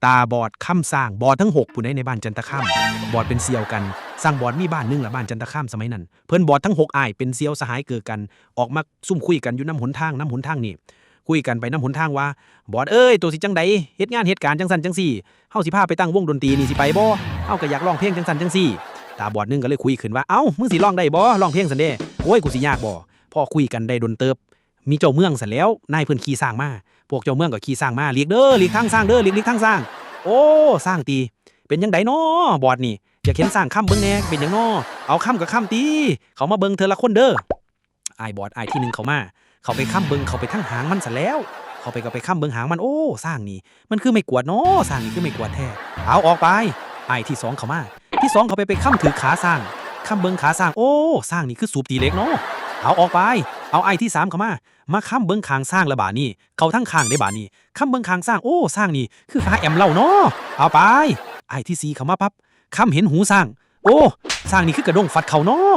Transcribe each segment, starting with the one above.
ตาบอดค่ำสร้างบอดทั้ง6ผู้ในบ้านจันทค่ำบอดเป็นเซียวกันสร้างบอดมีบ้านนึงละบ้านจันทค่ำสมัยนั้นเพิ่นบอดทั้ง6อ้ายเป็นเซียวสหายเกิดกันออกมาซุ่มคุยกันอยู่น้ำหนทางนี่คุยกันไปน้ำหนทางว่าบอดเอ้ยตัวสิจังใดเฮ็ดงานเหตุการณ์จังสันจังซี่เฮาสิพาไปตั้งวงดนตรีนี่สิไปบ่เฮาก็อยากร้องเพลงจังสันจังซี่ตาบอดนึงก็เลยคุยขึ้นว่าเอ้ามึงสิร้องได้บ่ร้องเพลงซั่นเด้โอ้ยกูสิยากบ่พอคุยกันได้ดนเติบมีเจ้าเมืองซั่นแล้วนายเพิ่นขี่สร้างมาพวกเจ้าเมืองก็ขี่สร้างมาเรียกเด้อเรียกทางสร้างเด้อเรียกทางสร้างโอ้สร้างตีเป็นจังไดน้อบอดนี่อยากเห็นสร้างค่ำเบิ่งแหน่เป็นหยังน้อเอาค่ำกับค่ำตีเขามาเบิ่งเธอละคนเด้ออ้ายบอดอ้ายที่1เขาไปค่ำเบิ่งเขาไปทั้งหางมันซะแล้วเขาไปก็ไปค่ำเบิ่งหางมันโอ้สร้างนี่มันคือไม่กวาดน้อสร้างนี่คือไม่กวาดแท้เอาออกไปอ้ายที่2เขามาที่2เขาไปค่ำถือขาสร้างค่ำเบิ่งขาสร้างโอ้สร้างนี่คือสูบตีเล็กเนาะเอาออกไปเอาอ้ายที่3เขามาค่ำเบิ่งคางสร้างละบาดนี้เขาทั้งคางได้บาดนี้ค่ำเบิ่งคางสร้างโอ้สร้างนี่คือขาแอมเล่าเนาะเอาไปอ้ายที่4เขามาปั๊บค่ำเห็นหูสร้างโอ้สร้างนี่คือกระด้งฟัดเขาเนาะ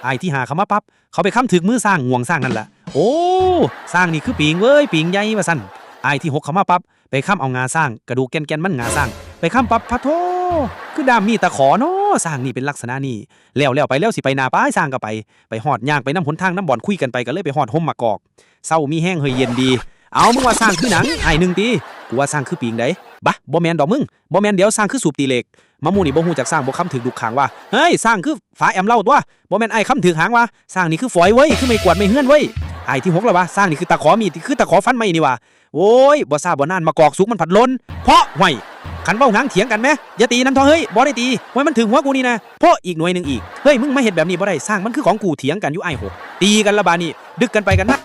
อ้ายที่5เขามาปั๊บเขาไปค่ำถึกมือสร้างห่วงสร้างนั่นแหละโอ้สร้างนี่คือปิงเว้ยปิงใหญ่ว่าซั่นอ้ายที่6เขามาปั๊บไปค่ำเอางาสร้างกระดูกแก่นมันงาสร้างไปค่ำปั๊บพะโธคือดามมีตะขอเนาะสร้างนี่เป็นลักษณะนี้แล้วไปแล้วสิไปนาป้ายสร้างก็ไปฮอดย่างไปน้ำหนทางน้ำบ่อนคุยกันไปก็เลยไปฮอดห่มมะกอกเศร้ามีแห้งเฮยเย็นดีเอามึงว่าสร้างคือหนังไอ้หนึ่งตีกูว่าสร้างคือปิงได้บะบ่แมนดอกมึงบ่แมนเดี๋ยวสร้างคือสูบตีเหล็กมะมูนี่บ่ฮู้จักสร้างบ่คำถึกดุกขางว่าเฮ้ยสร้างคือฝาแอมเล่าตัวบ่แม่นไอ้คำถึกหางว่าสร้างนี่คือฝอยเว้ยคือไม่กวาดไม่เฮือนเว้ยไอ้ที่6แล้ววะสร้างนี่คือตะขอมีคือตะขอฟันไม่นี่ว่ะโอ้ยบ่ทราบบ่นานมากอกสุกมันผัดล้นเพราะห่วยขันเว้าหางเถียงกันแหมอย่าตีนั่นทอเฮ้ยบ่ได้ตีห่วยมันถึงหัวกูนี่นะเพราะอีกหน่วยนึงอีกเฮ้ยมึงมาเฮ็ดแบบนี้บ่ได้สร้างมันคือของกูเถียงกันอยู่ไอ้6ตีกันละบาดนี้ดึกกันไปกันมา